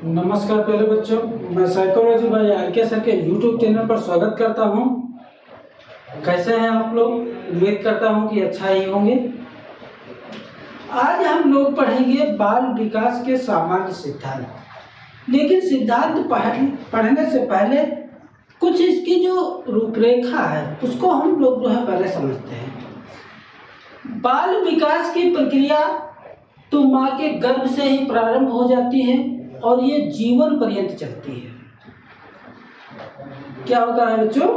नमस्कार प्यारे बच्चों, मैं साइकोलॉजी बाय आर.के. सर के यूट्यूब चैनल पर स्वागत करता हूं। कैसे हैं आप लोग? उम्मीद करता हूं कि अच्छा ही होंगे। आज हम लोग पढ़ेंगे बाल विकास के सामान्य सिद्धांत। लेकिन सिद्धांत पढ़ने से पहले कुछ इसकी जो रूपरेखा है उसको हम लोग जो है पहले समझते हैं। बाल विकास की प्रक्रिया तो माँ के गर्भ से ही प्रारंभ हो जाती है और ये जीवन पर्यंत चलती है। क्या होता है बच्चों?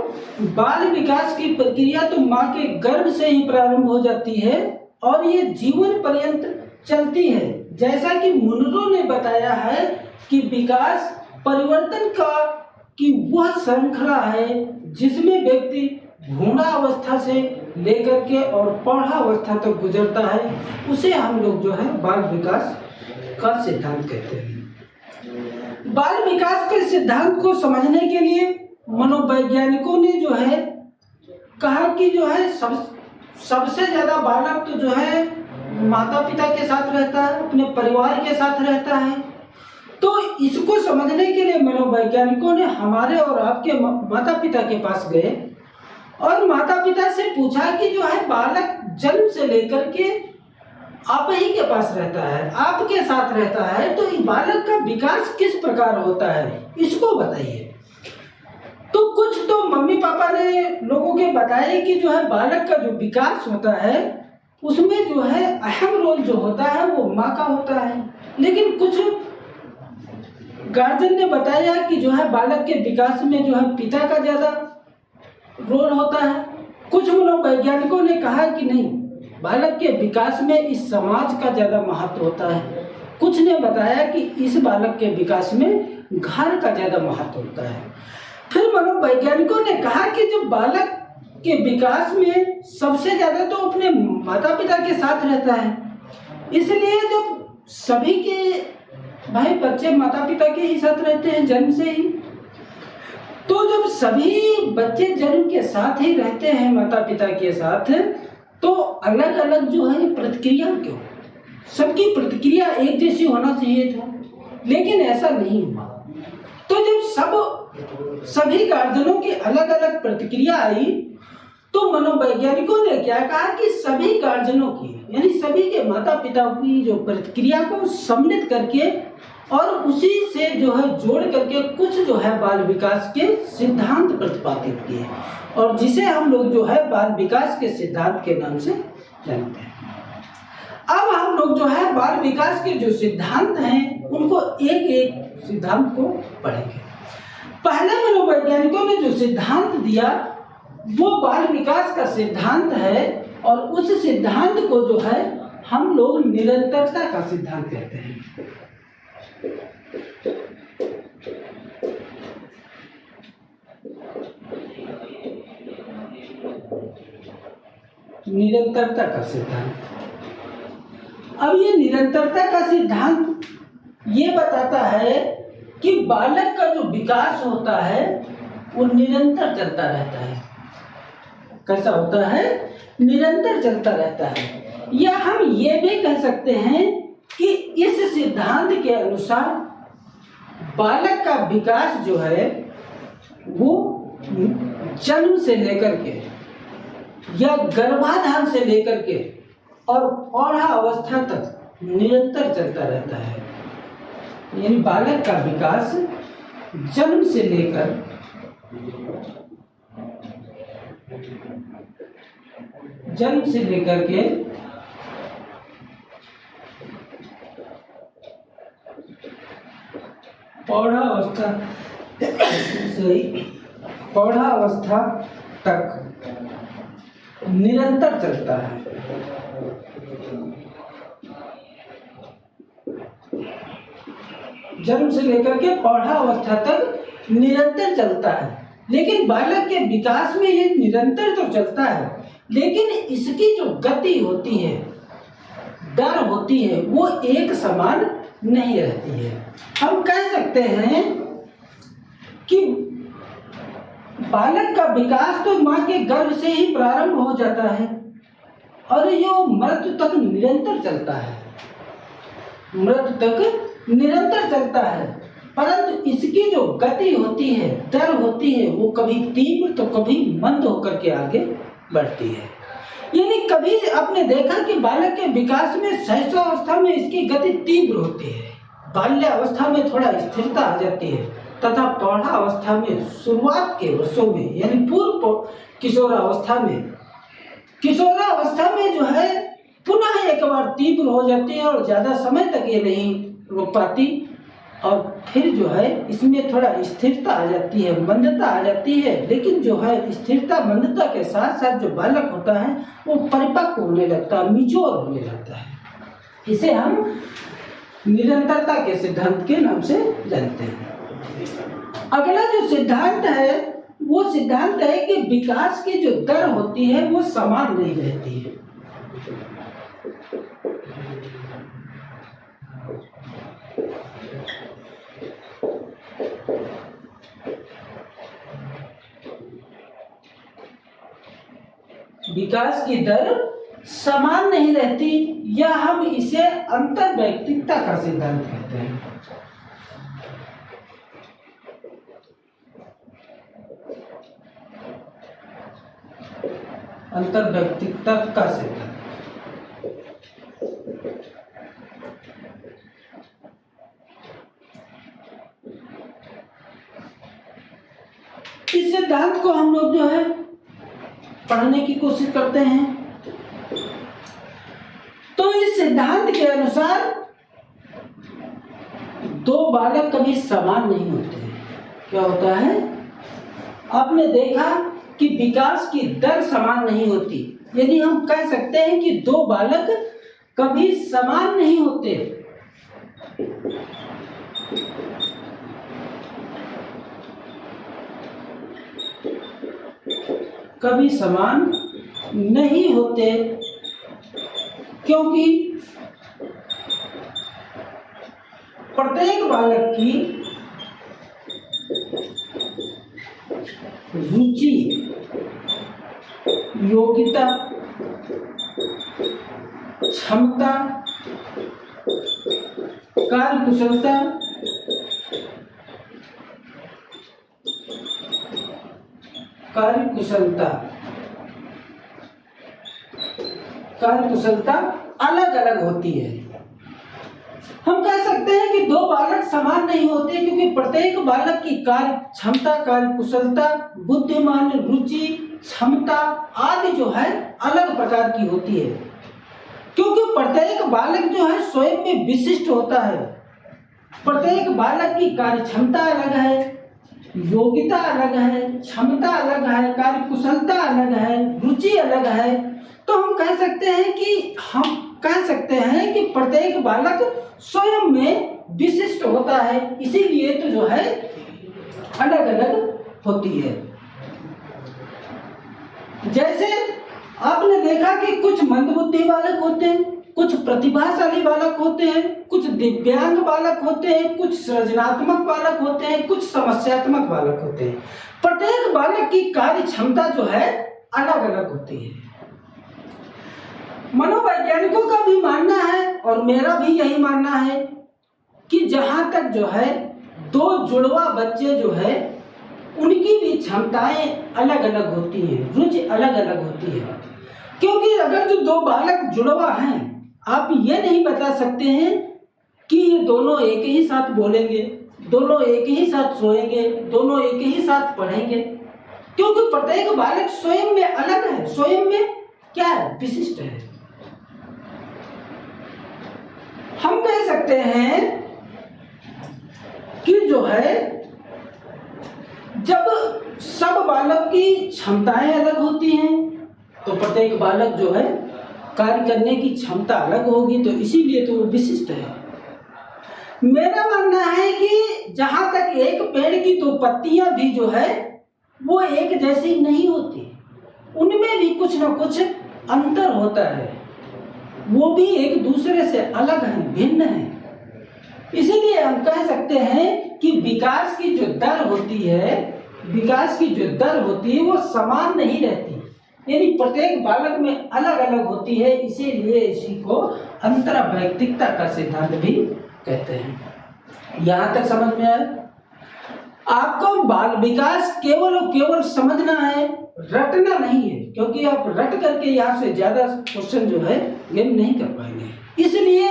बाल विकास की प्रक्रिया तो माँ के गर्भ से ही प्रारंभ हो जाती है और ये जीवन पर्यंत चलती है। जैसा कि मुनरो ने बताया है कि विकास परिवर्तन की वह श्रृंखला है जिसमें व्यक्ति भ्रूणावस्था से लेकर के और प्रौढ़ावस्था तक गुजरता है, उसे हम लोग जो है बाल विकास का सिद्धांत कहते हैं। बाल विकास के सिद्धांत को समझने के लिए मनोवैज्ञानिकों ने जो है कहा कि जो है सबसे ज्यादा बालक तो जो है माता पिता के साथ रहता है, अपने परिवार के साथ रहता है। तो इसको समझने के लिए मनोवैज्ञानिकों ने हमारे और आपके माता पिता के पास गए और माता पिता से पूछा कि जो है बालक जन्म से लेकर के आप ही के पास रहता है, आपके साथ रहता है, तो बालक का विकास किस प्रकार होता है इसको बताइए। तो कुछ तो मम्मी पापा ने लोगों के बताया कि जो है बालक का जो विकास होता है उसमें जो है अहम रोल जो होता है वो माँ का होता है। लेकिन कुछ गार्जियन ने बताया कि जो है बालक के विकास में जो है पिता का ज्यादा रोल होता है। कुछ मनोवैज्ञानिकों ने कहा कि नहीं, बालक के विकास में इस समाज का ज्यादा महत्व होता है। कुछ ने बताया कि इस बालक के विकास में घर का ज्यादा महत्व होता है। फिर मनोवैज्ञानिकों ने कहा कि जब बालक के विकास में सबसे ज्यादा तो अपने माता पिता के साथ रहता है, इसलिए जब सभी के भाई बच्चे माता पिता के ही साथ रहते हैं जन्म से ही, तो जब सभी बच्चे जन्म के साथ ही रहते हैं माता पिता के साथ, तो अलग अलग जो है प्रतिक्रिया क्यों? सबकी प्रतिक्रिया एक जैसी होना चाहिए था, लेकिन ऐसा नहीं हुआ। तो जब सभी गार्जियनों की अलग अलग प्रतिक्रिया आई तो मनोवैज्ञानिकों ने क्या कहा कि सभी गार्जियनों की यानी सभी के माता पिता की जो प्रतिक्रिया को सम्मिलित करके और उसी से जो है जोड़ करके कुछ जो है बाल विकास के सिद्धांत प्रतिपादित किए और जिसे हम लोग जो है बाल विकास के सिद्धांत के नाम से जानते हैं। अब हम लोग जो है बाल विकास के जो सिद्धांत हैं उनको एक एक सिद्धांत को पढ़ेंगे। पहले मनोवैज्ञानिकों ने जो सिद्धांत दिया वो बाल विकास का सिद्धांत है और उस सिद्धांत को जो है हम लोग निरंतरता का सिद्धांत कहते हैं। निरंतरता का सिद्धांत। अब ये निरंतरता का सिद्धांत ये बताता है कि बालक का जो विकास होता है वो निरंतर चलता रहता है। कैसा होता है? निरंतर चलता रहता है। या हम ये भी कह सकते हैं कि इस सिद्धांत के अनुसार बालक का विकास जो है वो जन्म से लेकर के या गर्भाधान से लेकर के और प्रौढ़ावस्था तक निरंतर चलता रहता है। यानी बालक का विकास जन्म से लेकर के प्रौढ़ावस्था तक निरंतर चलता है। जन्म से लेकर के प्रौढ़ावस्था तक निरंतर चलता है। लेकिन बालक के विकास में ये निरंतर तो चलता है, लेकिन इसकी जो गति होती है, दर होती है, वो एक समान नहीं रहती है। हम कह सकते हैं कि बालक का विकास तो माँ के गर्भ से ही प्रारंभ हो जाता है और ये मृत्यु तक निरंतर चलता है। मृत्यु तक निरंतर चलता है। परंतु इसकी जो गति होती है, दर होती है, वो कभी तीव्र तो कभी मंद होकर के आगे बढ़ती है। यानी कभी आपने देखा कि बालक के विकास में शैशवावस्था में इसकी गति तीव्र होती है, बाल्यावस्था में थोड़ा स्थिरता आ जाती है, तथा प्रौढ़ावस्था में शुरुआत के वर्षों में यानी पूर्व किशोरावस्था में जो है पुनः एक बार तीव्र हो जाती है और ज्यादा समय तक ये नहीं रुक पाती, और फिर जो है इसमें थोड़ा स्थिरता आ जाती है, मंदता आ जाती है। लेकिन जो है स्थिरता मंदता के साथ साथ जो बालक होता है वो परिपक्व होने लगता है, मिच्योर होने लगता है। इसे हम निरंतरता के सिद्धांत के नाम से जानते हैं। अगला जो सिद्धांत है वो सिद्धांत है कि विकास की जो दर होती है वो समान नहीं रहती है। विकास की दर समान नहीं रहती, या हम इसे अंतर्वैयक्तिकता का सिद्धांत कहते हैं। अंतर्वैयक्तिकता का सिद्धांत। इस सिद्धांत को हम लोग जो है पढ़ने की कोशिश करते हैं। तो इस सिद्धांत के अनुसार दो बालक कभी समान नहीं होते। क्या होता है? आपने देखा कि विकास की दर समान नहीं होती, यानी हम कह सकते हैं कि दो बालक कभी समान नहीं होते। कभी समान नहीं होते, क्योंकि प्रत्येक बालक की रुचि, योग्यता, क्षमता, कार्यकुशलता, अलग अलग होती है। हम कह सकते हैं कि दो बालक समान नहीं होते, क्योंकि प्रत्येक बालक की कार्य क्षमता, कार्यकुशलता, बुद्धिमान, रुचि, क्षमता आदि जो है अलग प्रकार की होती है। क्योंकि प्रत्येक बालक जो है स्वयं में विशिष्ट होता है। प्रत्येक बालक की कार्य क्षमता अलग है, योग्यता अलग है, क्षमता अलग है, कार्यकुशलता अलग है, रुचि अलग है। तो हम कह सकते हैं कि प्रत्येक बालक स्वयं में विशिष्ट होता है, इसीलिए तो जो है अलग अलग होती है। जैसे आपने देखा कि कुछ मंदबुद्धि बालक होते हैं, कुछ प्रतिभाशाली बालक होते हैं, कुछ दिव्यांग बालक होते हैं, कुछ सृजनात्मक बालक होते हैं, कुछ समस्यात्मक बालक होते हैं। प्रत्येक बालक की कार्य क्षमता जो है अलग अलग होती है। मनोवैज्ञानिकों का भी मानना है और मेरा भी यही मानना है कि जहां तक जो है दो जुड़वा बच्चे जो है उनकी भी क्षमताएं अलग अलग होती हैं, रुचि अलग अलग होती है। क्योंकि अगर जो दो बालक जुड़वा हैं, आप ये नहीं बता सकते हैं कि ये दोनों एक ही साथ बोलेंगे, दोनों एक ही साथ सोएंगे, दोनों एक ही साथ पढ़ेंगे, क्योंकि प्रत्येक बालक स्वयं में अलग है, स्वयं में क्या है? विशिष्ट है। हम कह सकते हैं कि जो है जब सब बालक की क्षमताएं अलग होती हैं तो प्रत्येक बालक जो है कार्य करने की क्षमता अलग होगी, तो इसीलिए तो वो विशिष्ट है। मेरा मानना है कि जहां तक एक पेड़ की दो पत्तियां भी जो है वो एक जैसी नहीं होती, उनमें भी कुछ ना कुछ अंतर होता है, वो भी एक दूसरे से अलग है, भिन्न है। इसीलिए हम कह सकते हैं कि विकास की जो दर होती है वो समान नहीं रहती, यानी प्रत्येक बालक में अलग अलग होती है। इसीलिए इसी को अंतर्वैयक्तिकता का सिद्धांत भी कहते हैं। यहाँ तक समझ में आया? आपको बाल विकास केवल और केवल समझना है, रटना नहीं है, क्योंकि आप रट करके यहाँ से ज्यादा क्वेश्चन जो है गेम नहीं कर पाएंगे। इसलिए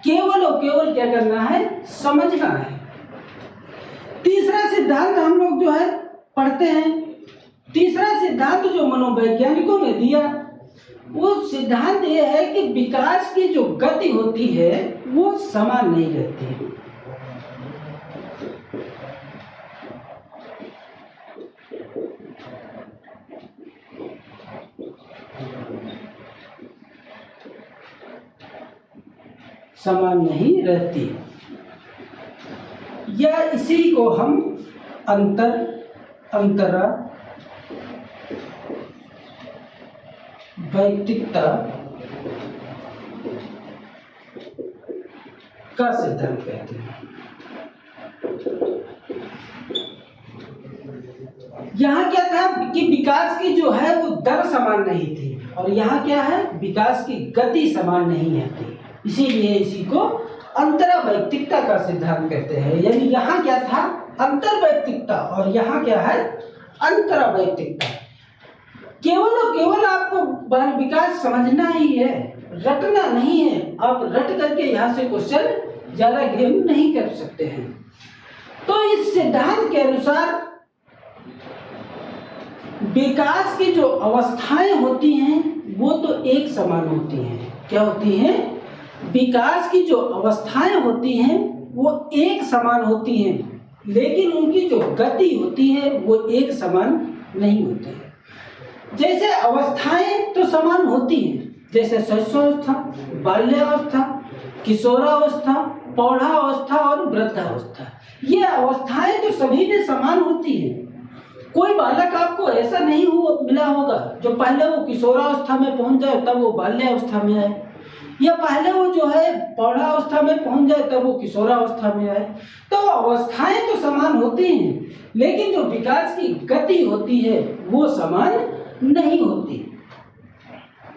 केवल और केवल क्या करना है, समझना है। तीसरा सिद्धांत हम लोग जो है पढ़ते हैं। तीसरा सिद्धांत जो मनोवैज्ञानिकों ने दिया वो सिद्धांत ये है कि विकास की जो गति होती है वो समान नहीं रहती है। समान नहीं रहती, या इसी को हम अंतरा वैयक्तिकता का सिद्धांत कहते हैं। यहाँ क्या था कि विकास की जो है वो दर समान नहीं थी, और यहाँ क्या है, विकास की गति समान नहीं है, इसीलिए इसी को अंतरवैयक्तिकता का सिद्धांत कहते हैं। यानी यहाँ क्या था, अंतरवैयक्तिकता, और यहाँ क्या है, अंतरवैयक्तिकता। केवल और केवल आपको बाल विकास समझना ही है, रटना नहीं है। आप रट करके यहाँ से क्वेश्चन ज्यादा गेम नहीं कर सकते हैं। तो इस सिद्धांत के अनुसार विकास की जो अवस्थाएं होती हैं वो तो एक समान होती हैं। क्या होती हैं? विकास की जो अवस्थाएं होती हैं वो एक समान होती हैं, लेकिन उनकी जो गति होती है वो एक समान नहीं होती है। जैसे अवस्थाएं तो समान होती हैं, जैसे शैशवावस्था, बाल्यावस्था, किशोरावस्था, प्रौढ़ावस्था और वृद्धावस्था, ये अवस्थाएं तो सभी में समान होती हैं। कोई बालक आपको ऐसा नहीं मिला होगा जो पहले वो किशोरावस्था में पहुंच जाए तब वो बाल्यावस्था में आए, या पहले वो जो है प्रौढ़ावस्था में पहुंच जाए तब वो किशोरावस्था में आए। तो अवस्थाएं तो समान होती हैं, लेकिन जो विकास की गति होती है वो समान नहीं होती,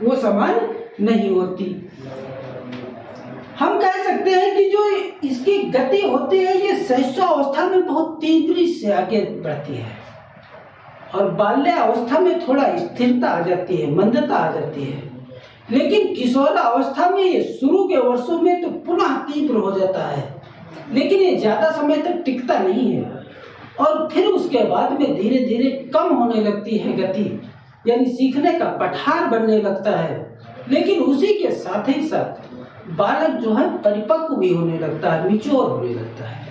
वो समान नहीं होती। हम कह सकते हैं कि जो इसकी गति होती है ये शैशवावस्था में बहुत तेजी से आगे बढ़ती है, और बाल्यावस्था में थोड़ा स्थिरता आ जाती है, मंदता आ जाती है। लेकिन किशोरावस्था में ये शुरू के वर्षों में तो पुनः तीव्र हो जाता है, लेकिन ये ज्यादा समय तक टिकता नहीं है, और फिर उसके बाद में धीरे धीरे कम होने लगती है गति, यानी सीखने का पठार बनने लगता है। लेकिन उसी के साथ ही साथ बालक जो है परिपक्व भी होने लगता है, मैच्योर होने लगता है।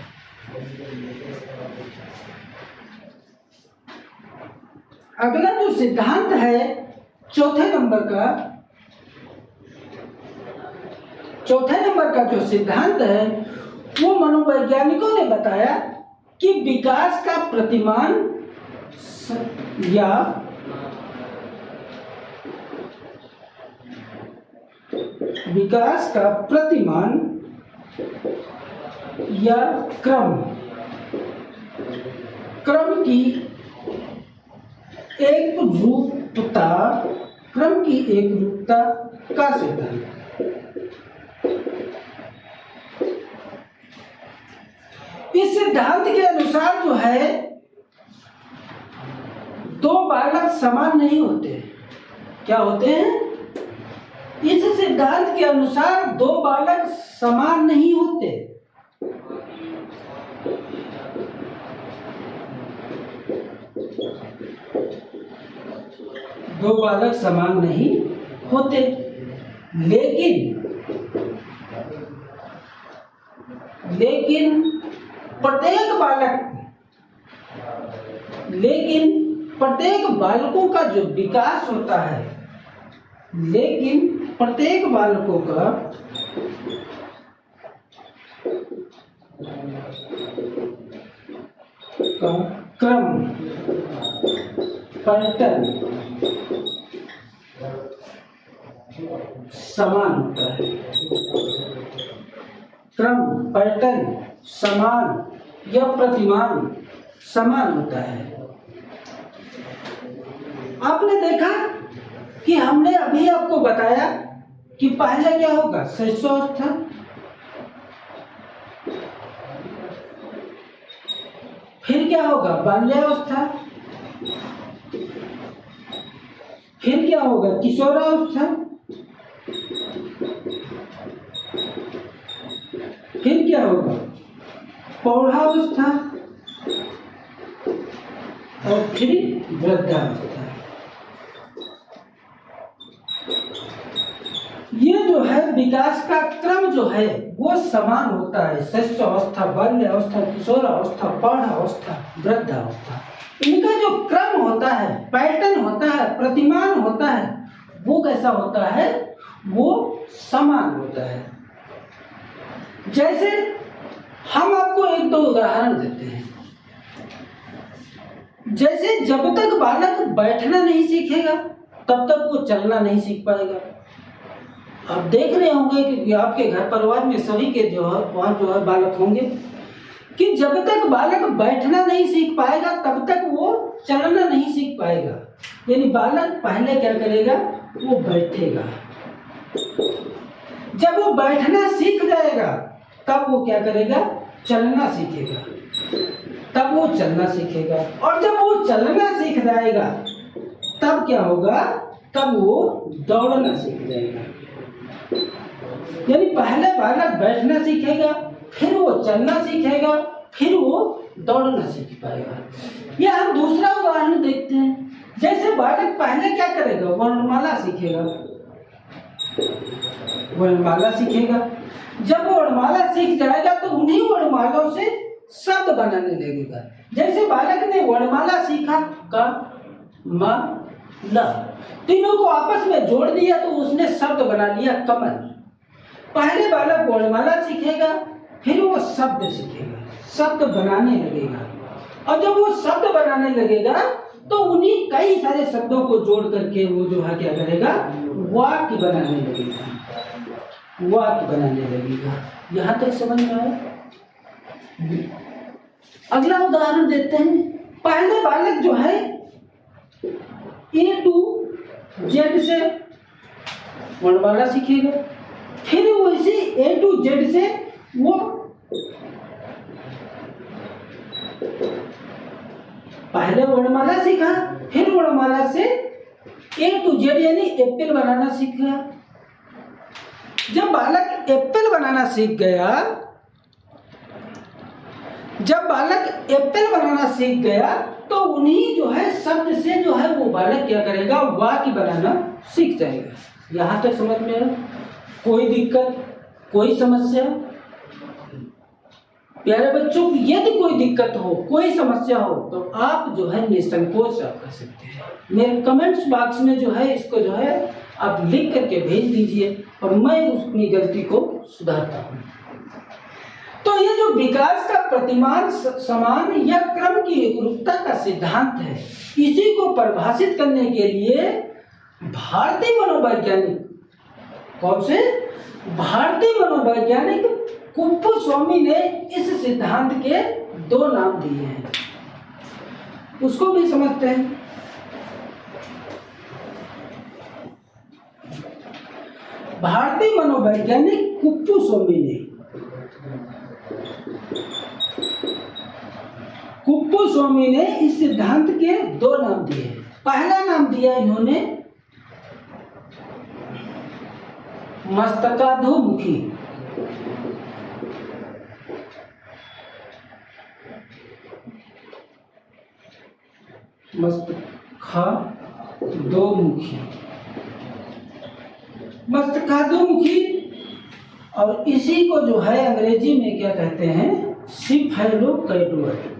अगला जो सिद्धांत है चौथे नंबर का जो सिद्धांत है वो मनोवैज्ञानिकों ने बताया कि विकास का प्रतिमान या क्रम की एक रूपता का सिद्धांत। इस सिद्धांत के अनुसार जो है दो बालक समान नहीं होते। क्या होते हैं? इस सिद्धांत के अनुसार दो बालक समान नहीं होते। दो बालक समान नहीं होते, लेकिन प्रत्येक बालकों का जो विकास होता है, प्रत्येक बालकों का क्रम, पैटर्न समान होता है। क्रम, पैटर्न समान या प्रतिमान समान होता है। आपने देखा कि हमने अभी आपको बताया कि पहले क्या होगा, शैशवावस्था, क्या होगा? बाल्यावस्था। फिर क्या होगा? किशोरावस्था। फिर क्या होगा? प्रौढ़ावस्था। और फिर वृद्धावस्था। ये जो है विकास का क्रम जो है वो समान होता है। शिशुअवस्था, बाल्यावस्था, किशोरावस्था, प्रौढ़ावस्था, वृद्धावस्था, इनका जो क्रम होता है, पैटर्न होता है, प्रतिमान होता है, वो कैसा होता है? वो समान होता है। जैसे हम आपको एक दो उदाहरण देते हैं। जैसे जब तक बालक बैठना नहीं सीखेगा तब तक वो चलना नहीं सीख पाएगा। आप देख रहे होंगे कि आपके घर परिवार में सभी के जो है वहाँ जो है बालक होंगे कि जब तक बालक बैठना नहीं सीख पाएगा तब तक वो चलना नहीं सीख पाएगा। यानी बालक पहले क्या करेगा? वो बैठेगा। जब वो बैठना सीख जाएगा तब वो क्या करेगा? चलना सीखेगा। तब वो चलना सीखेगा। और जब वो चलना सीख जाएगा तब क्या होगा? तब वो दौड़ना सीख जाएगा। यानी पहले बालक बैठना सीखेगा, फिर वो चलना सीखेगा, फिर वो दौड़ना सीख पाएगा। या हम दूसरा उदाहरण देखते हैं। जैसे बालक पहले क्या करेगा? वर्णमाला सीखेगा। वर्णमाला सीखेगा। जब वो वर्णमाला सीख जाएगा तो उन्हीं वर्णमालाओं से शब्द बनाने लगेगा। जैसे बालक ने वर्णमाला सीखा का, म, ल, तीनों को आपस में जोड़ दिया तो उसने शब्द बना लिया कमल। पहले बालक वर्णमाला सीखेगा, फिर वो शब्द सीखेगा, शब्द बनाने लगेगा। और जब वो शब्द बनाने लगेगा तो उन्हीं कई सारे शब्दों को जोड़ करके वो जो है क्या करेगा? वाक्य बनाने लगेगा। वाक्य बनाने लगेगा। यहाँ तक समझ में आया? अगला उदाहरण देते हैं। पहले बालक जो है A to Z से वर्णमाला सीखेगा, फिर वो इसी A to Z से वो पहले वर्णमाला सीखा, फिर वर्णमाला से A to Z यानी एप्पल बनाना सीख गया। जब बालक एप्पल बनाना सीख गया, जब बालक एप्पल बनाना सीख गया तो उन्हीं जो है शब्द से जो है वो बालक क्या करेगा? वाक्य बनाना सीख जाएगा। यहाँ तक समझ में आया? कोई दिक्कत, कोई समस्या? प्यारे बच्चों, यदि कोई दिक्कत हो, कोई समस्या हो तो आप जो है निसंकोच आप कर सकते हैं। मेरे कमेंट्स बॉक्स में जो है इसको जो है आप लिख करके भेज दीजिए और मैं अपनी गलती को सुधारता हूँ। तो ये जो विकास का प्रतिमान समान या क्रम की एकरूपता का सिद्धांत है, इसी को परिभाषित करने के लिए भारतीय मनोवैज्ञानिक, कौन से? भारतीय मनोवैज्ञानिक कुप्पुस्वामी ने इस सिद्धांत के दो नाम दिए हैं। उसको भी समझते हैं। भारतीय मनोवैज्ञानिक कुप्पुस्वामी ने इस सिद्धांत के दो नाम दिए। पहला नाम दिया इन्होंने मस्तकाधोमुखी। मस्तकाधोमुखी और इसी को जो है अंग्रेजी में क्या कहते हैं? सिफेलोकैटोइड।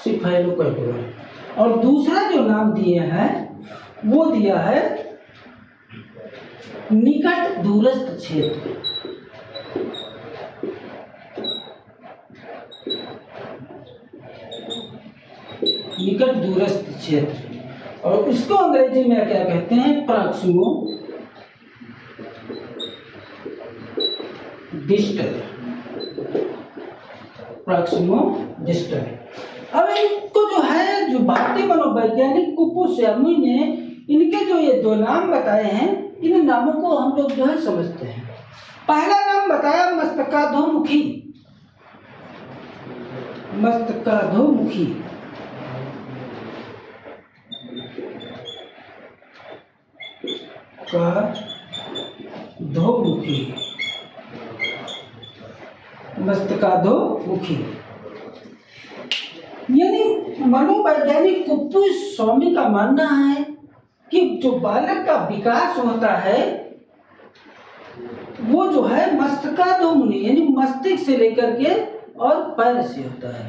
सिफेलोकैटोइड। और दूसरा जो नाम दिए हैं वो दिया है निकट दूरस्थ क्षेत्र। निकट दूरस्थ क्षेत्र, और इसको अंग्रेजी में क्या कहते हैं? Proximo distal. Proximo distal. अब इनको जो है, जो भारतीय मनोवैज्ञानिक कुप्पुस्वामी ने इनके जो ये दो नाम बताए हैं, इन नामों को हम लोग जो है समझते हैं। पहला नाम बताया मस्तकाधोमुखी। मस्तकाधोमुखी का धोमुखी, मस्तकाधोमुखी यानी मनोवैज्ञानिक कुप्पू स्वामी का मानना है कि जो बालक का विकास होता है वो जो है मस्तकाधोमुखी यानी मस्तिष्क से लेकर के और पैर से होता है।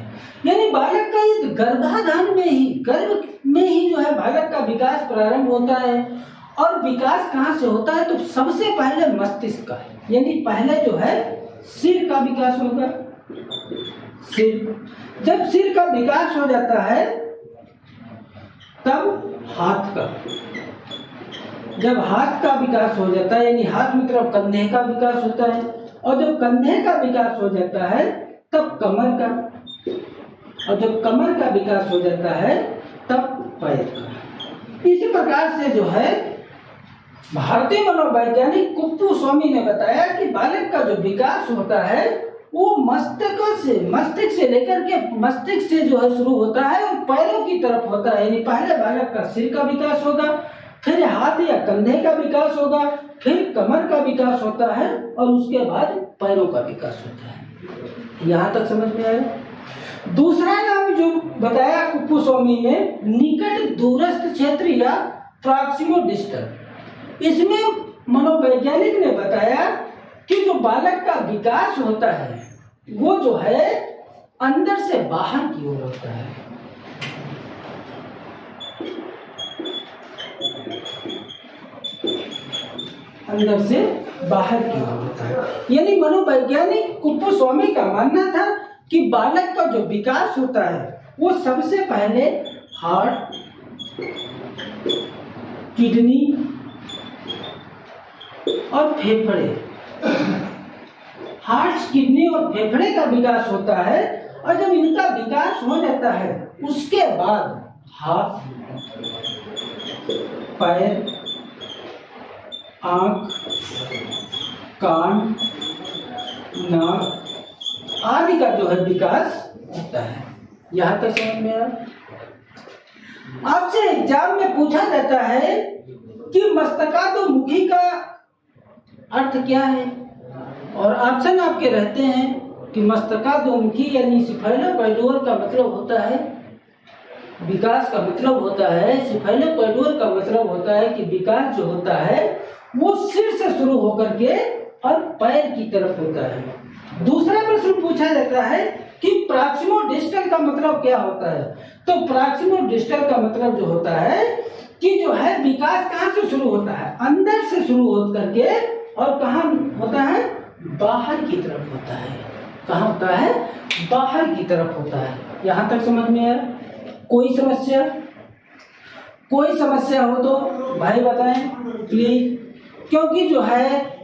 यानी बालक का ये गर्भाधान में ही, गर्भ में ही जो है बालक का विकास प्रारंभ होता है। और विकास कहाँ से होता है? तो सबसे पहले मस्तिष्क का, यानी पहले जो है सिर का विकास होगा। सिर, जब सिर का विकास हो जाता है तब हाथ का, जब हाथ का विकास हो जाता है यानी हाथ मतलब कंधे का विकास होता है। और जब कंधे का विकास हो जाता है तब कमर का, और जब कमर का विकास हो जाता है तब पैर का। इसी प्रकार से जो है भारतीय मनोवैज्ञानिक कुप्पू स्वामी ने बताया कि बालक का जो विकास होता है वो मस्तिष्क से लेकर के मस्तिष्क से जो है शुरू होता है और पैरों की तरफ होता है। यानी पहले बालक का सिर का विकास होगा, फिर हाथ या कंधे का विकास होगा, फिर कमर का विकास होता है और उसके बाद पैरों का विकास होता है। यहाँ तक समझ में आया? दूसरा नाम जो बताया कुप्पू स्वामी ने, निकट दूरस्थ क्षेत्र या प्रॉक्सिमो डिस्टल। इसमें मनोवैज्ञानिक ने बताया कि जो बालक का विकास होता है वो जो है अंदर से बाहर की ओर होता है। अंदर से बाहर की ओर होता है। यानी मनोवैज्ञानिक कुप्पू स्वामी का मानना था कि बालक का जो विकास होता है वो सबसे पहले हार्ट, किडनी और फेफड़े, हार्ट, किडनी और फेफड़े का विकास होता है। और जब इनका विकास हो जाता है उसके बाद हाथ, पैर, आंख, कान, नाक आदि का जो है विकास होता है। यहाँ तक समझ में आया? आपसे एग्जाम में पूछा जाता है कि मस्तकाधोमुखी का अर्थ क्या है, और ऑप्शन आपके रहते हैं कि मस्तकाधोमुखी यानी सिफाइलोपॉइडुअल का मतलब होता है विकास का मतलब होता है, सिफाइलोपॉइडुअल का मतलब होता है कि विकास जो होता है वो सिर से शुरू होकर के और पैर की तरफ होता है। दूसरा प्रश्न पूछा जाता है कि प्रॉक्सिमो डिस्टल का मतलब क्या होता है। तो प्रॉक्सिमो डिस्टल का मतलब जो होता है कि जो है विकास कहाँ से शुरू होता है, अंदर से शुरू होकर के और कहाँ होता है, बाहर की तरफ होता है। कहाँ होता है, बाहर की तरफ होता है। यहाँ तक समझ में आया? कोई समस्या? कोई समस्या हो तो भाई बताएं प्लीज, क्योंकि जो है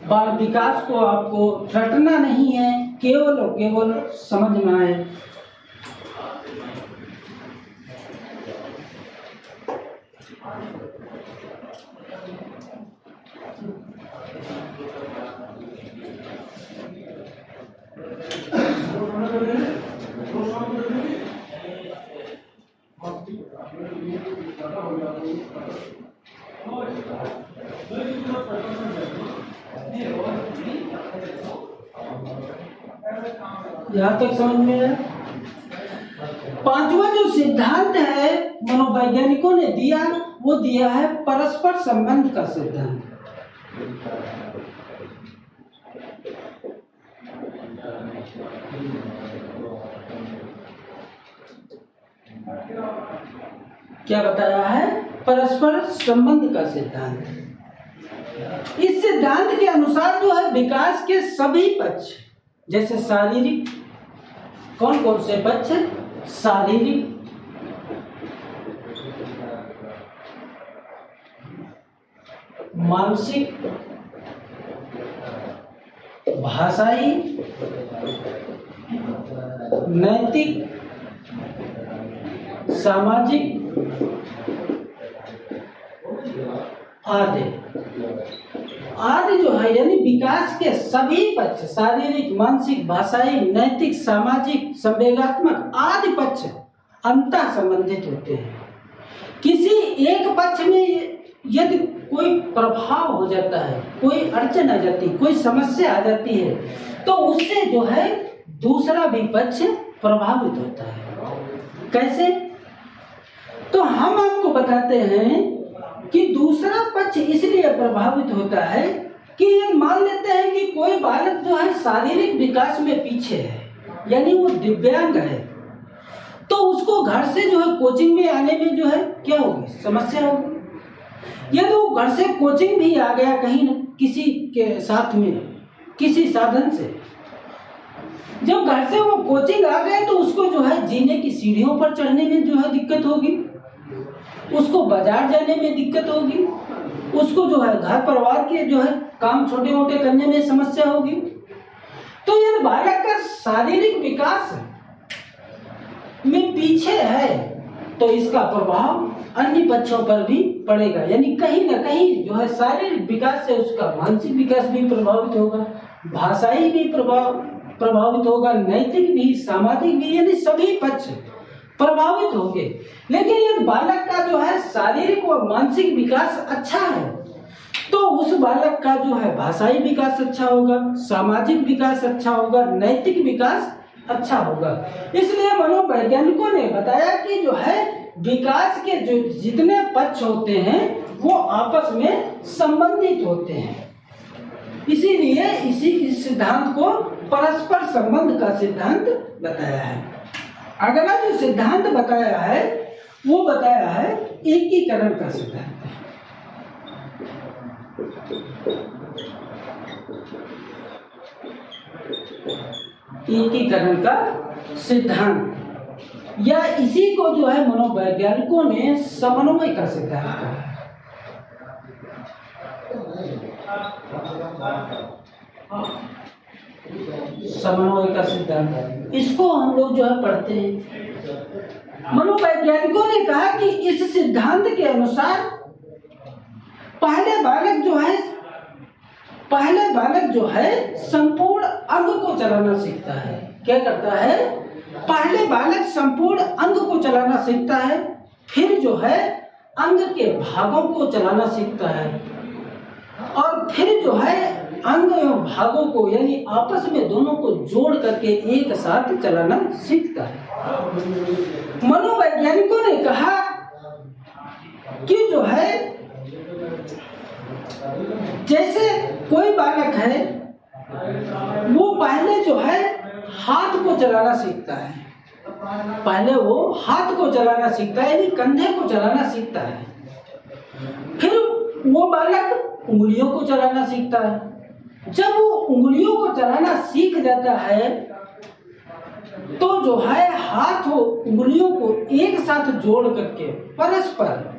बाल विकास को आपको रटना नहीं है, केवल और केवल समझना है। यहाँ तक समझ में है? पांचवा जो सिद्धांत है मनोवैज्ञानिकों ने दिया वो दिया है परस्पर संबंध का सिद्धांत। क्या बताया है? परस्पर संबंध का सिद्धांत। इस सिद्धांत के अनुसार जो है विकास के सभी पक्ष, जैसे शारीरिक, कौन कौन से पक्ष? शारीरिक, मानसिक, भाषाई, नैतिक, सामाजिक आदि आदि जो है यानी विकास के सभी पक्ष, शारीरिक, मानसिक, भाषाई, नैतिक, सामाजिक, संवेगात्मक आदि पक्ष अंतः संबंधित होते हैं। किसी एक पक्ष में यदि कोई प्रभाव हो जाता है, कोई अड़चन आ जाती है, कोई समस्या आ जाती है, तो उससे जो है दूसरा भी पक्ष प्रभावित होता है। कैसे? तो हम आपको बताते हैं कि दूसरा पक्ष इसलिए प्रभावित होता है कि ये मान लेते हैं कि कोई बालक जो है शारीरिक विकास में पीछे है, यानी वो दिव्यांग है, तो उसको घर से जो है कोचिंग में आने में जो है क्या होगी, समस्या होगी। यदि वो घर से कोचिंग भी आ गया कहीं न किसी के साथ में, किसी साधन से, जब घर से वो कोचिंग आ गए तो उसको जो है जीने की सीढ़ियों पर चढ़ने में जो है दिक्कत होगी, उसको बाजार जाने में दिक्कत होगी, उसको जो है घर परिवार के जो है काम छोटे मोटे करने में समस्या होगी। तो यदि बालक का शारीरिक विकास में पीछे है तो इसका प्रभाव अन्य पक्षों पर भी पड़ेगा, यानी कहीं ना कहीं जो है शारीरिक विकास से उसका मानसिक विकास भी प्रभावित होगा, भाषाई भी प्रभावित होगा, नैतिक भी, सामाजिक भी, यानी सभी पक्ष प्रभावित होंगे। लेकिन यदि बालक का जो है शारीरिक और मानसिक विकास अच्छा है तो उस बालक का जो है भाषाई विकास अच्छा होगा, सामाजिक विकास अच्छा होगा, नैतिक विकास अच्छा होगा। इसलिए मनोवैज्ञानिकों ने बताया कि जो है विकास के जो जितने पक्ष होते हैं वो आपस में संबंधित होते हैं। इसीलिए इस सिद्धांत को परस्पर संबंध का सिद्धांत बताया है। अगला जो सिद्धांत बताया है वो बताया है एकीकरण का सिद्धांत। एकीकरण का सिद्धांत, या इसी को जो है मनोवैज्ञानिकों ने समन्वय का सिद्धांत कहा है। समन्वय का सिद्धांत, इसको हम लोग जो है पढ़ते हैं। मनोवैज्ञानिकों ने कहा कि इस सिद्धांत के अनुसार पहले बालक जो है संपूर्ण अंग को चलाना सीखता है। क्या करता है? पहले बालक संपूर्ण अंग को चलाना सीखता है, फिर जो है अंग के भागों को चलाना सीखता है, और फिर जो है अंग एवं भागों को यानी आपस में दोनों को जोड़ करके एक साथ चलाना सीखता है। मनोवैज्ञानिकों ने कहा कि जो है जैसे कोई बालक है वो पहले जो है हाथ को चलाना सीखता है, पहले वो हाथ को चलाना सीखता है यानी कंधे को चलाना सीखता है, फिर वो बालक उंगलियों को चलाना सीखता है। जब वो उंगलियों को चलाना सीख जाता है तो जो है हाथ और उंगलियों को एक साथ जोड़ करके परस्पर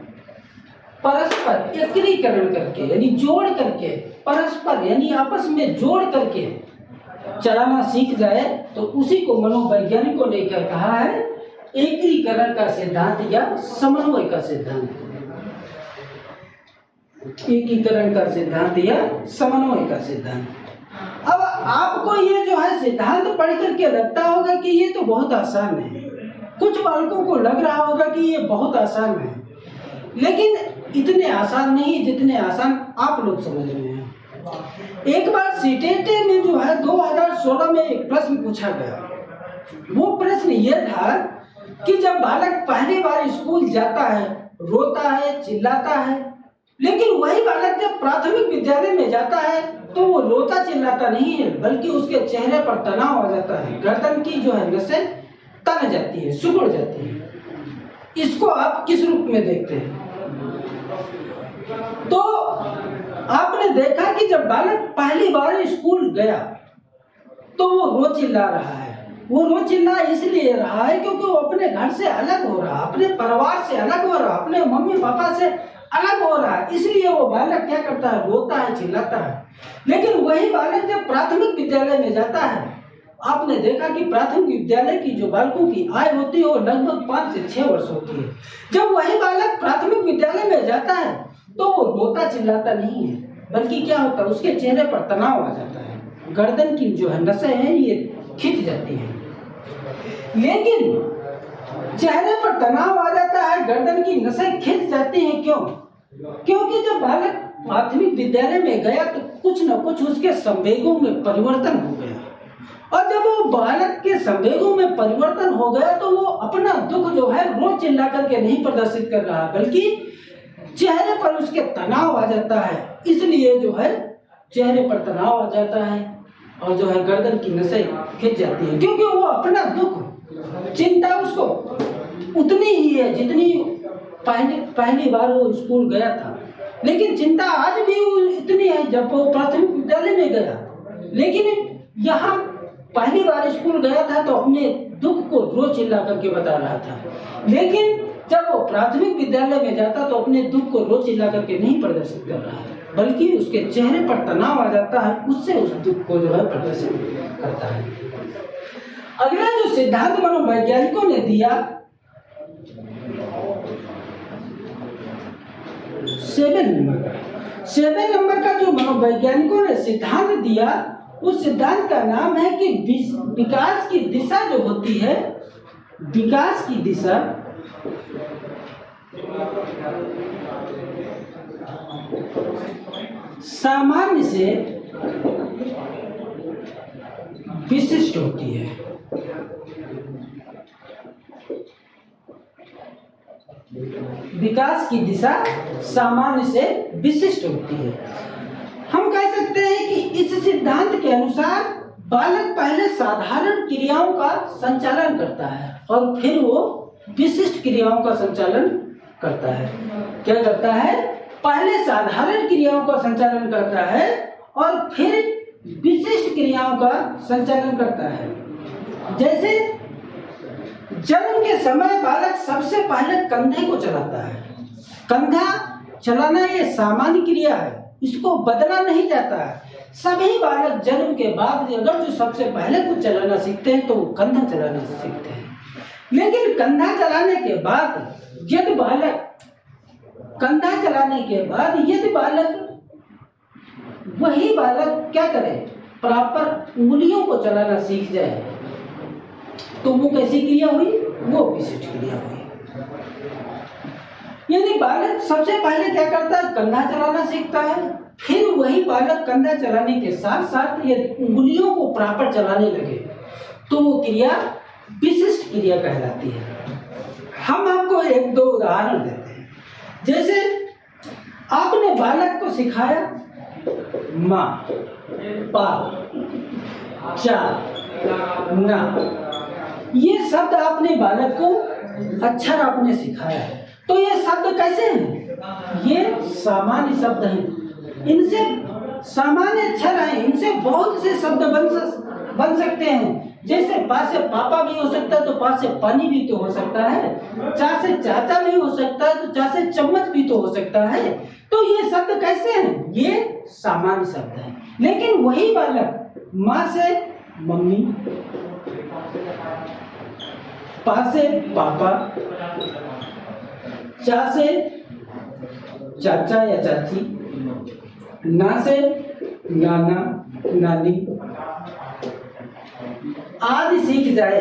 एकीकरण करके यानी जोड़ करके परस्पर यानी आपस में जोड़ करके चलाना सीख जाए तो उसी को मनोवैज्ञानिकों ने क्या कहा है? एकीकरण का सिद्धांत या समन्वय का सिद्धांत। एकीकरण का सिद्धांत या समन्वय का सिद्धांत। अब आपको ये जो है सिद्धांत पढ़ करके लगता होगा कि ये तो बहुत आसान है, कुछ बालकों को लग रहा होगा कि ये बहुत आसान है, लेकिन इतने आसान नहीं जितने आसान आप लोग समझ रहे हैं। एक बार सीटेट में जो है 2016 में एक प्रश्न पूछा गया। वो प्रश्न ये था कि जब बालक पहली बार स्कूल जाता है, रोता है, चिल्लाता है, लेकिन वही बालक जब प्राथमिक विद्यालय में जाता है तो वो रोता चिल्लाता नहीं है, बल्कि उसके चेहरे पर तनाव आ जाता है, गर्दन की जो है नसें तन जाती है, सिकुड़ जाती है। इसको आप किस रूप में देखते हैं? तो आपने देखा कि जब बालक पहली बार स्कूल गया तो वो रो चिल्ला रहा है। वो रो चिल्ला इसलिए रहा है क्योंकि वो अपने घर से अलग हो रहा, अपने परिवार से अलग हो रहा, अपने मम्मी पापा से अलग हो रहा है, इसलिए वो बालक क्या करता है? रोता है, चिल्लाता है। लेकिन वही बालक जब प्राथमिक विद्यालय में जाता है, आपने देखा कि प्राथमिक विद्यालय की जो बालकों की आयु होती है वो लगभग 5 से 6 वर्ष होती है। जब वही बालक प्राथमिक विद्यालय में जाता है तो वो रोता चिल्लाता नहीं है, बल्कि क्या होता है, उसके चेहरे पर तनाव आ जाता है, गर्दन की जो है नसें हैं ये खिंच जाती हैं। लेकिन चेहरे पर तनाव आ जाता है, गर्दन की नसें खिंच जाती हैं, क्यों? क्योंकि जब बालक प्राथमिक विद्यालय में गया तो कुछ न कुछ उसके संवेगों में परिवर्तन हो गया, और जब वो बालक के संवेगों में परिवर्तन हो गया तो वो अपना दुख जो है रो चिल्ला करके नहीं प्रदर्शित कर रहा, बल्कि चेहरे पर उसके तनाव आ जाता है। इसलिए जो है चेहरे पर तनाव आ जाता है और जो है गर्दन की नसें खिंच जाती है, क्योंकि वो अपना दुख, चिंता उसको उतनी ही है जितनी पहली बार वो स्कूल गया था। लेकिन चिंता आज भी इतनी है जब वो प्राथमिक विद्यालय में गया। लेकिन यहाँ पहली बार स्कूल गया था तो अपने दुख को रो चिल्ला करके बता रहा था, लेकिन जब वो प्राथमिक विद्यालय में जाता तो अपने दुख को रो चिल्ला करके नहीं प्रदर्शित कर रहा है, बल्कि उसके चेहरे पर तनाव आ जाता है, उससे उस दुख को जो है प्रदर्शित करता है। अगला जो सिद्धांत मनोवैज्ञानिकों ने दिया, 7 नंबर का जो मनोवैज्ञानिकों ने सिद्धांत दिया, उस सिद्धांत का नाम है कि विकास की दिशा जो होती है, विकास की दिशा सामान्य से विशिष्ट होती है। विकास की दिशा सामान्य से विशिष्ट होती है। हम कह सकते हैं कि इस सिद्धांत के अनुसार बालक पहले साधारण क्रियाओं का संचालन करता है और फिर वो विशिष्ट क्रियाओं का संचालन करता है। क्या करता है? पहले साधारण क्रियाओं का संचालन करता है और फिर विशिष्ट क्रियाओं का संचालन करता है। जैसे जन्म के समय बालक सबसे पहले कंधे को चलाता है। कंधा चलाना ये सामान्य क्रिया है, इसको बदला नहीं जाता है। सभी बालक जन्म के बाद अगर जो सबसे पहले कुछ चलाना सीखते हैं तो वो कंधा चलाना सीखते हैं। लेकिन कंधा चलाने के बाद यदि बालक वही बालक क्या करे, प्रॉपर उंगलियों को चलाना सीख जाए तो वो कैसी क्रिया हुई? वो विशिष्ट क्रिया हुई। यानी बालक सबसे पहले क्या करता है? कंधा चलाना सीखता है। फिर वही बालक कंधा चलाने के साथ साथ ये उंगलियों को प्रॉपर चलाने लगे तो वो क्रिया विशिष्ट क्रिया कहलाती है। हम आपको 1-2 उदाहरण देते हैं। जैसे आपने बालक को सिखाया माँ, पा, चा, ना, ये शब्द आपने बालक को अक्षर आपने सिखाया है। तो ये शब्द कैसे हैं? ये सामान्य शब्द हैं, इनसे सामान्य अक्षर हैं, इनसे बहुत से शब्द बन सकते हैं। जैसे पा से पापा भी हो सकता है तो पा से पानी भी तो हो सकता है, चा से चाचा भी हो सकता है तो चा से चम्मच भी तो हो सकता है। तो ये शब्द कैसे हैं? ये सामान्य शब्द हैं। लेकिन वही बालक माँ से मम्मी, पा से पापा, चा से चाचा या चाची, ना से नाना नानी आदि सीख जाए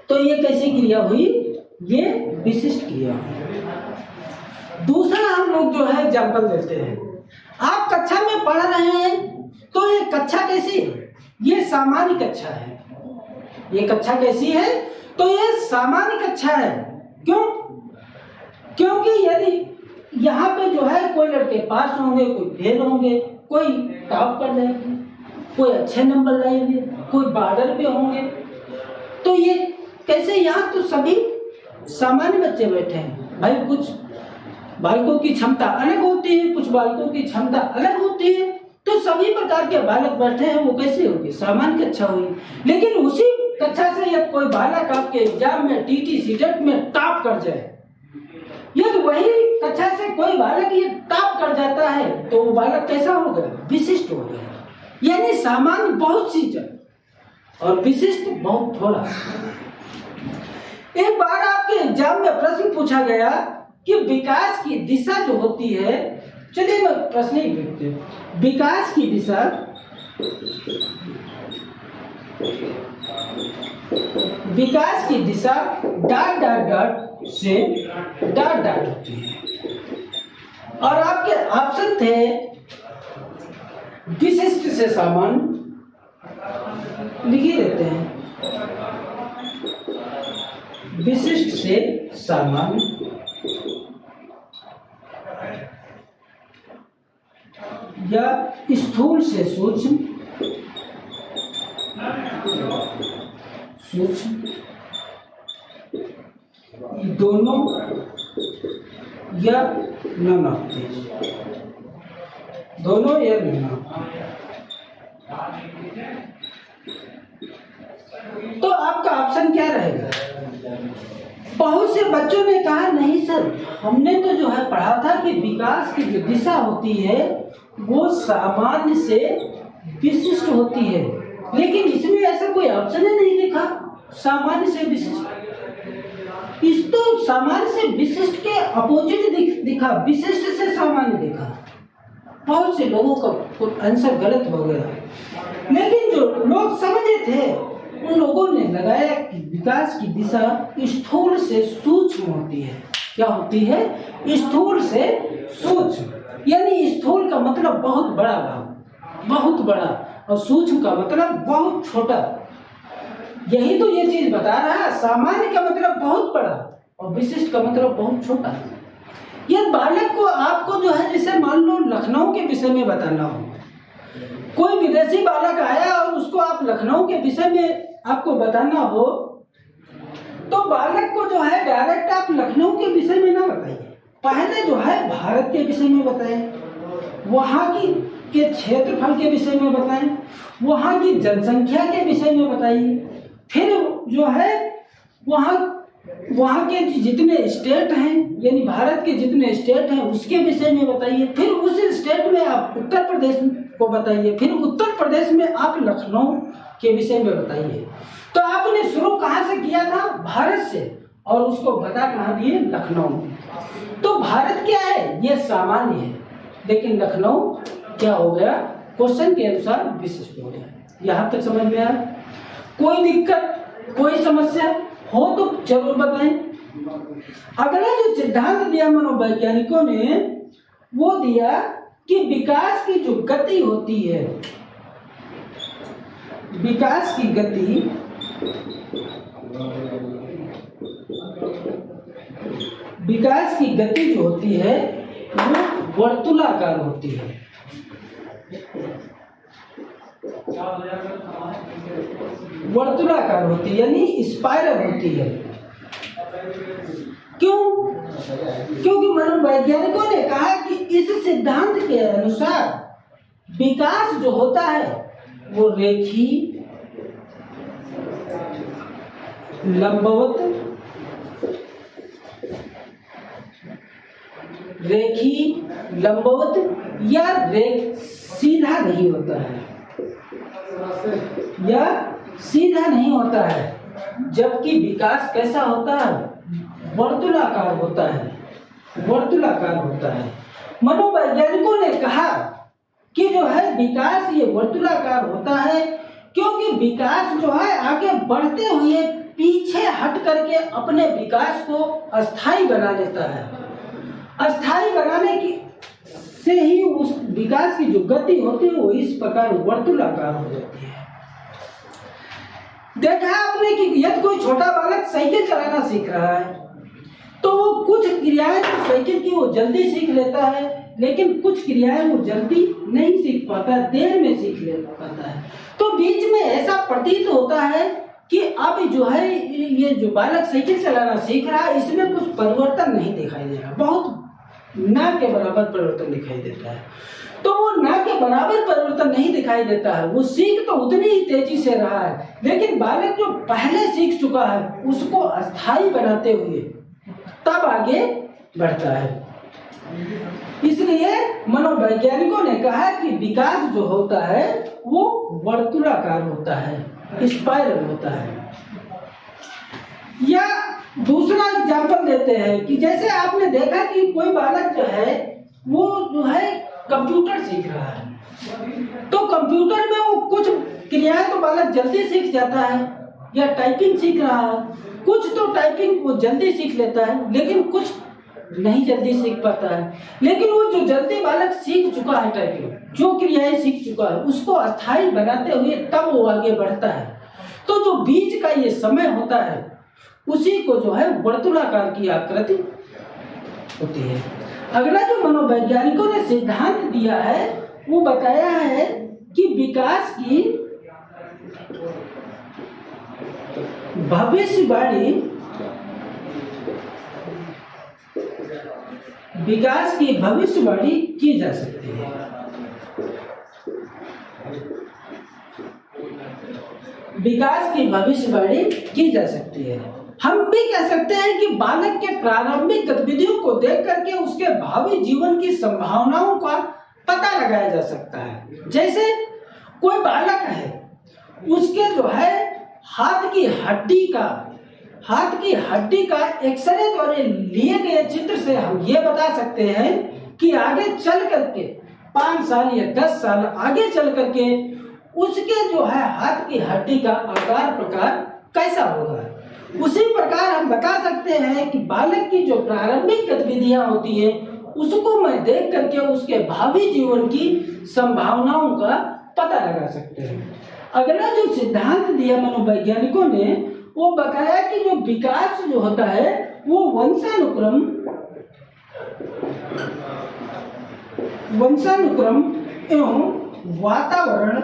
तो ये कैसी क्रिया हुई? ये विशिष्ट क्रिया हुई। दूसरा हम लोग जो है एग्जाम्पल देते हैं। आप कक्षा में पढ़ रहे हैं तो ये कक्षा कैसी है? ये सामान्य कक्षा है। ये कक्षा कैसी है? तो ये सामान्य कक्षा है। क्यों? क्योंकि यदि यहाँ पे जो है कोई लड़के पास होंगे, कोई फेल होंगे, कोई टॉप कर जाएंगे, कोई अच्छे नंबर लाएंगे, कोई बॉर्डर पे होंगे, तो ये कैसे? यहाँ तो सभी सामान्य बच्चे बैठे हैं। भाई कुछ बालकों की क्षमता अलग होती है, कुछ बालकों की क्षमता अलग होती है, तो सभी प्रकार के बालक बैठे हैं, वो कैसे होगी? सामान्य कक्षा हुई। लेकिन उसी कक्षा से यदि कोई बालक आपके एग्जाम में टीटी सीटेट में टॉप कर जाए, यदि वही कक्षा से कोई बालक ये टॉप कर जाता है तो वो बालक कैसा हो गया? विशिष्ट हो गया। यानी सामान्य बहुत चीज और विशिष्ट बहुत थोड़ा। एक बार आपके एग्जाम में प्रश्न पूछा गया कि विकास की दिशा जो होती है, चलिए मैं प्रश्न ही देखते हैं। विकास की दिशा डॉट डॉट डॉट से डॉट डॉट होती है। और आपके ऑप्शन थे विशिष्ट से सामान्य, लिख ही देते हैं, विशिष्ट से सामान्य या स्थूल से सूक्ष्म, दोनों या नन ऑफ दिस, दोनों या नन ऑफ। तो आपका ऑप्शन क्या रहेगा? बहुत से बच्चों ने कहा नहीं सर, हमने तो जो है पढ़ा था कि विकास की जो दिशा होती है वो सामान्य से विशिष्ट होती है, लेकिन इसमें ऐसा कोई ऑप्शन ही नहीं दिखा सामान्य से विशिष्ट। इस तो सामान्य से विशिष्ट के अपोजिट दिखा, विशिष्ट से सामान्य दिखा। बहुत से लोगों का आंसर गलत हो गया, लेकिन जो लोग समझे थे उन लोगों ने लगाया कि विकास की दिशा स्थूल से सूक्ष्म होती है। क्या होती है? स्थूल से सूक्ष्म, यानी स्थूल का मतलब बहुत बड़ा भाग, बहुत बड़ा, और सूक्ष्म का मतलब बहुत छोटा। यही तो ये चीज बता रहा है, सामान्य का मतलब बहुत बड़ा और विशिष्ट का मतलब बहुत छोटा। ये बालक को आपको जो है, जैसे मान लो लखनऊ के विषय में बताना हो, कोई विदेशी बालक आया और उसको आप लखनऊ के विषय में आपको बताना हो, तो बालक को जो है डायरेक्ट आप लखनऊ के विषय में ना बताइए, पहले जो है भारत के विषय में बताएं, वहाँ की के क्षेत्रफल के विषय में बताएं, वहाँ की जनसंख्या के विषय में बताइए, फिर जो है वहाँ के जितने स्टेट हैं, यानी भारत के जितने स्टेट हैं उसके विषय में बताइए, फिर उस स्टेट में आप उत्तर प्रदेश को बताइए, फिर उत्तर प्रदेश में आप लखनऊ के विषय में बताइए। तो आपने शुरू कहाँ से किया था? भारत से, और उसको बता कहाँ दिए? लखनऊ। तो भारत क्या है? ये सामान्य है, लेकिन लखनऊ क्या हो गया? क्वेश्चन के अनुसार विशिष्ट हो गया। यहाँ तक समझ में आया? कोई दिक्कत, कोई समस्या हो तो जरूर बताएं। अगला जो सिद्धांत दिया मनोवैज्ञानिकों ने, वो दिया कि विकास की जो गति होती है, विकास की गति जो होती है वो वर्तुलाकार होती है। वर्तुलाकार होती है, यानी स्पाइरल होती है। क्यों? क्योंकि मनोवैज्ञानिकों ने कहा कि इस सिद्धांत के अनुसार विकास जो होता है वो रेखीय, लंबवत, या सीधा नहीं होता है, जबकि विकास कैसा होता है? वर्तुलाकार होता है। मनोवैज्ञानिकों ने कहा कि जो है विकास ये वर्तुलाकार होता है क्योंकि विकास जो है आगे बढ़ते हुए पीछे हट करके अपने विकास को अस्थायी बना लेता है। अस्थायी बनाने की से ही उस विकास की जो गति होती है वो इस प्रकार वर्तुलाकार हो जाती है। देखा आपने कि यदि कोई छोटा बालक साइकिल चलाना सीख रहा है तो वो कुछ क्रियाएं तो साइकिल की वो जल्दी सीख लेता है, लेकिन कुछ क्रियाएं वो जल्दी नहीं सीख पाता, देर में सीख ले पाता है। तो बीच में ऐसा प्रतीत होता है कि अब जो है ये जो बालक साइकिल चलाना सीख रहा है इसमें कुछ परिवर्तन नहीं दिखाई दे रहा, बहुत ना के बराबर परिवर्तन दिखाई देता है। तो वो ना के बराबर परिवर्तन नहीं दिखाई देता है, वो सीख तो उतनी ही तेजी से रहा है, लेकिन बालक जो पहले सीख चुका है उसको अस्थायी बनाते हुए तब आगे बढ़ता है। इसलिए मनोवैज्ञानिकों ने कहा कि विकास जो होता है वो वर्तुलाकार होता है, स्पाइरल होता है। या दूसरा एग्जाम्पल देते हैं कि जैसे आपने देखा कि कोई बालक जो है वो जो है कंप्यूटर सीख रहा है, तो कंप्यूटर में वो कुछ क्रियाएं तो बालक जल्दी सीख जाता है, या टाइपिंग सीख रहा है, कुछ तो टाइपिंग वो जल्दी सीख लेता है, लेकिन कुछ नहीं जल्दी सीख पाता है। लेकिन वो जो जल्दी बालक सीख चुका है टाइपिंग, जो क्रियाएं सीख चुका है, उसको अस्थायी बनाते हुए तब वो आगे बढ़ता है। तो जो बीच का ये समय होता है, उसी को जो है वर्तुलाकार की आकृति होती है। अगला जो मनोवैज्ञानिकों ने सिद्धांत दिया है, वो बताया है कि विकास की भविष्यवाणी की जा सकती है। विकास की भविष्यवाणी की जा सकती है। हम भी कह सकते हैं कि बालक के प्रारंभिक गतिविधियों को देख करके उसके भावी जीवन की संभावनाओं का पता लगाया जा सकता है। जैसे कोई बालक है, उसके जो है हाथ की हड्डी का एक्सरे द्वारा लिए गए चित्र से हम ये बता सकते हैं कि आगे चल करके 5 साल या 10 साल आगे चल करके उसके जो है हाथ की हड्डी का आकार प्रकार कैसा होगा। उसी प्रकार हम बता सकते हैं कि बालक की जो प्रारंभिक गतिविधियां होती है, उसको मैं देख करके उसके भावी जीवन की संभावनाओं का पता लगा सकते हैं। अगला जो सिद्धांत दिया मनोवैज्ञानिकों ने, वो बताया कि जो विकास जो होता है वो वंशानुक्रम एवं वातावरण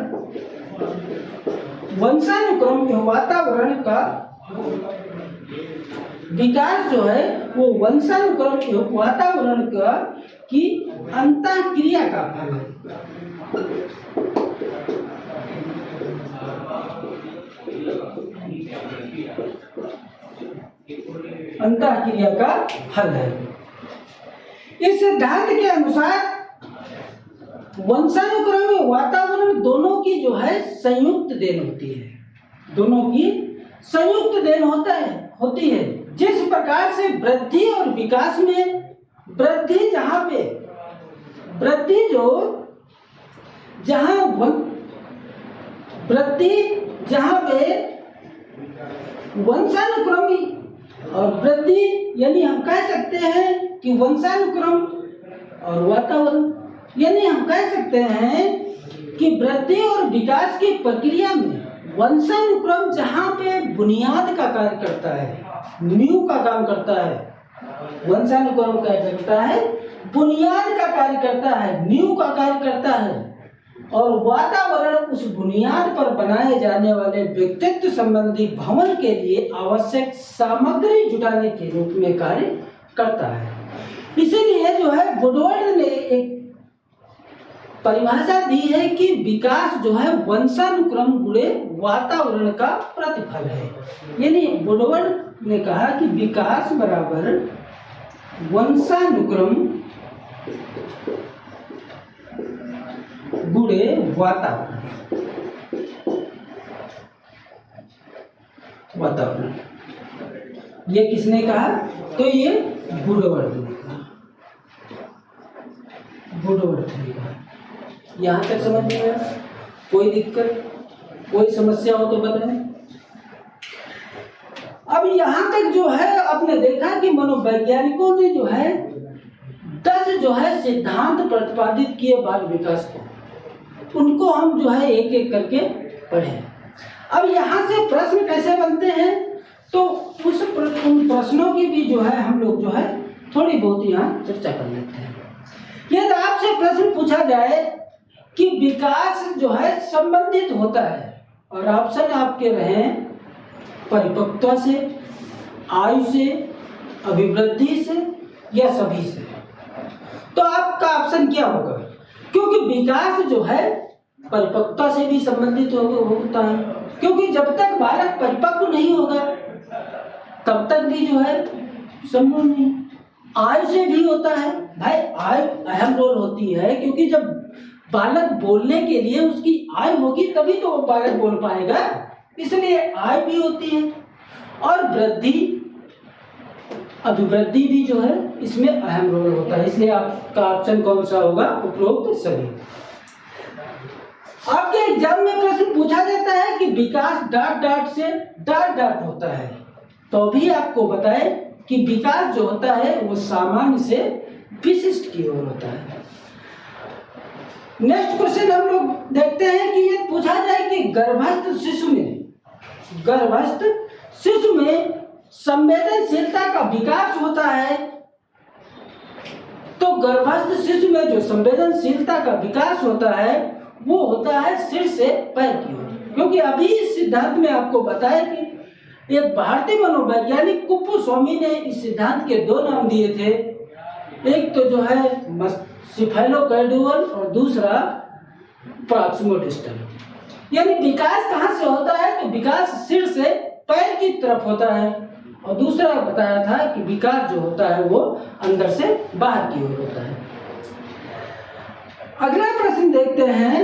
का विकास जो है वो वंशानुक्रम एवं वातावरण का की अंतःक्रिया का फल है। अंतःक्रिया का हल है। इस सिद्धांत के अनुसार वंशानुक्रम में वातावरण दोनों की जो है संयुक्त देन होती है, दोनों की संयुक्त देन होती है। जिस प्रकार से वृद्धि और विकास में वृद्धि जहाँ पे वंशानुक्रमी और वृद्धि, यानी हम कह सकते हैं कि वंशानुक्रम और वातावरण, यानी हम कह सकते हैं कि वृद्धि और विकास की प्रक्रिया में वंशानुक्रम जहाँ पे बुनियाद का कार्य करता है, नींव का काम करता है, वंशानुक्रम क्या करता है, बुनियाद का कार्य करता है, नींव का कार्य करता है, और वातावरण उस बुनियाद पर बनाए जाने वाले व्यक्तित्व संबंधी भवन के लिए आवश्यक सामग्री जुटाने के रूप में कार्य करता है। इसीलिए जो है वुडवर्ड ने एक परिभाषा दी है कि विकास जो है वंशानुक्रम गुणे वातावरण का प्रतिफल है। यानी वुडवर्ड ने कहा कि विकास बराबर वंशानुक्रम गुणे वातावरण। ये किसने कहा? तो ये वुडवर्ड ने कहा, वुडवर्ड ने कहा। यहाँ तक समझ में आया? कोई दिक्कत, कोई समस्या हो तो बताएं। अब यहाँ तक जो है आपने देखा कि मनोवैज्ञानिकों ने जो है 10 जो है सिद्धांत प्रतिपादित किए बाल विकास को, उनको हम जो है एक एक करके पढ़े। अब यहाँ से प्रश्न कैसे बनते हैं, तो उन प्रश्नों की भी जो है हम लोग जो है थोड़ी बहुत यहाँ चर्चा कर लेते हैं। यदि आपसे प्रश्न पूछा जाए कि विकास जो है संबंधित होता है, और ऑप्शन आपके रहे परिपक्वता से, आयु से, अभिवृद्धि से या सभी से, तो आपका ऑप्शन क्या होगा? क्योंकि विकास जो है परिपक्वता से भी संबंधित होता है, क्योंकि जब तक बालक परिपक्व नहीं होगा तब तक भी जो है संभव नहीं। आयु से भी होता है, भाई आयु अहम रोल होती है, क्योंकि जब बालक बोलने के लिए उसकी आयु होगी तभी तो वो बालक बोल पाएगा, इसलिए आयु भी होती है। और वृद्धि अभिवृद्धि भी जो है इसमें अहम रोल होता है। इसलिए आपका ऑप्शन कौन सा होगा? उपरोक्त सभी। आपके एग्जाम में प्रश्न पूछा जाता है कि विकास डॉट डॉट से डॉट डॉट होता है, तो भी आपको बताएं कि विकास जो होता है वो सामान्य से विशिष्ट की ओर होता है। नेक्स्ट क्वेश्चन हम लोग देखते हैं कि ये पूछा जाए कि गर्भस्थ शिशु में संवेदनशीलता का विकास होता है, तो गर्भस्थ शिशु में जो संवेदनशीलता का विकास होता है वो होता है सिर से पैर की ओर। क्योंकि अभी इस सिद्धांत में आपको बताया कि एक भारतीय मनोवैज्ञानिक कुप्पुस्वामी ने इस सिद्धांत के दो नाम दिए थे, एक तो जो है सिफेलोकैर्डियल और दूसरा प्रॉक्सिमोडिस्टल। यानी विकास कहाँ से होता है? तो विकास सिर से पैर की तरफ होता है, और दूसरा बताया था कि विकास जो होता है वो अंदर से बाहर की ओर होता है। अगला प्रश्न देखते हैं।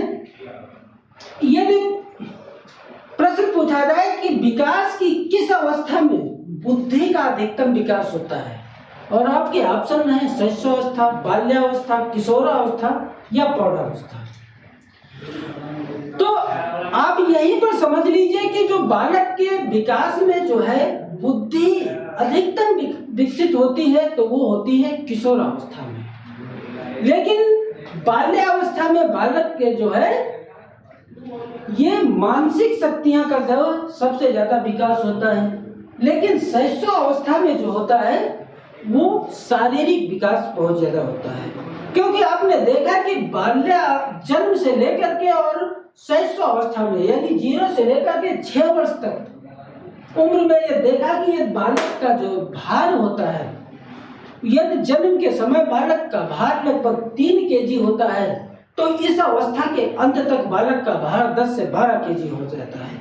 यदि प्रश्न पूछा जाए कि विकास की किस अवस्था में बुद्धि का अधिकतम विकास होता है, और आपके ऑप्शन है शैशवावस्था, बाल्यावस्था, किशोरावस्था या प्रौढ़ावस्था। तो आप यहीं पर समझ लीजिए कि जो बालक के विकास में जो है बुद्धि अधिकतम विकसित होती है तो वो होती है किशोरावस्था में। लेकिन बाल्यावस्था में बालक के जो है ये मानसिक शक्तियां का जो सबसे ज्यादा विकास होता है, लेकिन शैशवावस्था में जो होता है वो शारीरिक विकास बहुत ज्यादा होता है। क्योंकि आपने देखा कि बाल्य जन्म से लेकर के और शैशवावस्था में यानी 0 से लेकर के 6 वर्ष तक उम्र में ये देखा कि ये बालक का जो भार होता है, यदि जन्म के समय बालक का भार लगभग 3 kg होता है, तो इस अवस्था के अंत तक बालक का भार 10 से 12 kg हो जाता है।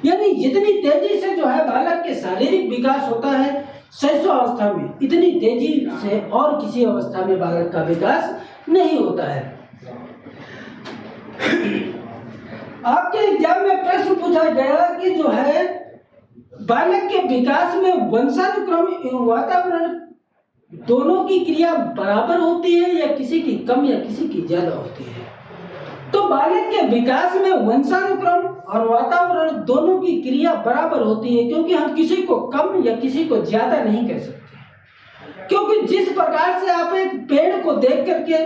यानी जितनी तेजी से जो है बालक के शारीरिक विकास होता है शैशवावस्था में, इतनी तेजी से और किसी अवस्था में बालक का विकास नहीं होता है। आपके एग्जाम में प्रश्न पूछा गया कि जो है बालक के विकास में वंशानुक्रम एवं वातावरण दोनों की क्रिया बराबर होती है या किसी की कम या किसी की ज्यादा होती है। तो बालक के विकास में वंशानुक्रम और वातावरण दोनों की क्रिया बराबर होती है, क्योंकि हम किसी को कम या किसी को ज्यादा नहीं कह सकते। क्योंकि जिस प्रकार से आप एक पेड़ को देख करके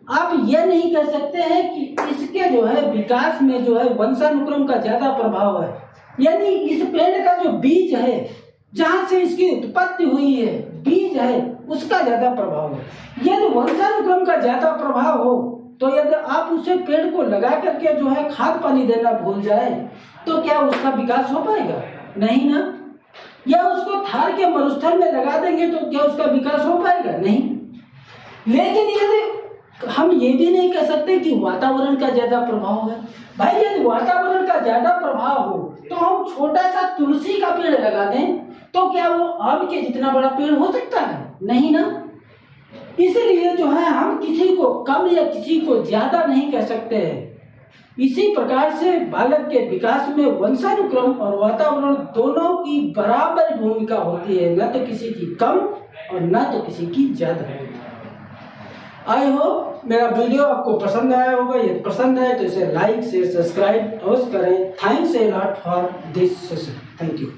आप यह नहीं कह सकते हैं कि इसके जो है विकास में जो है वंशानुक्रम का ज्यादा प्रभाव है, यानी इस पेड़ का जो बीज है जहां से इसकी उत्पत्ति हुई है, बीज है, उसका ज्यादा प्रभाव है। यदि वंशानुक्रम का ज्यादा प्रभाव हो तो यदि आप उसे पेड़ को लगा करके जो है खाद पानी देना भूल जाए तो क्या उसका विकास हो पाएगा? नहीं ना। या उसको थार के मरुस्थल में लगा देंगे तो क्या उसका विकास हो पाएगा? नहीं। लेकिन यदि हम ये भी नहीं कह सकते कि वातावरण का ज्यादा प्रभाव है। भाई यदि वातावरण का ज्यादा प्रभाव हो तो हम छोटा सा तुलसी का पेड़ लगा दें तो क्या वो आम के जितना बड़ा पेड़ हो सकता है? नहीं ना। इसलिए जो है हम किसी को कम या किसी को ज्यादा नहीं कह सकते हैं। इसी प्रकार से बालक के विकास में वंशानुक्रम और वातावरण दोनों की बराबर भूमिका होती है, न तो किसी की कम और न तो किसी की ज्यादा। आई होप मेरा वीडियो आपको पसंद आया होगा। यदि पसंद आए तो इसे लाइक शेयर सब्सक्राइब अवश्य करें। Thanks a lot for this session. Thank you.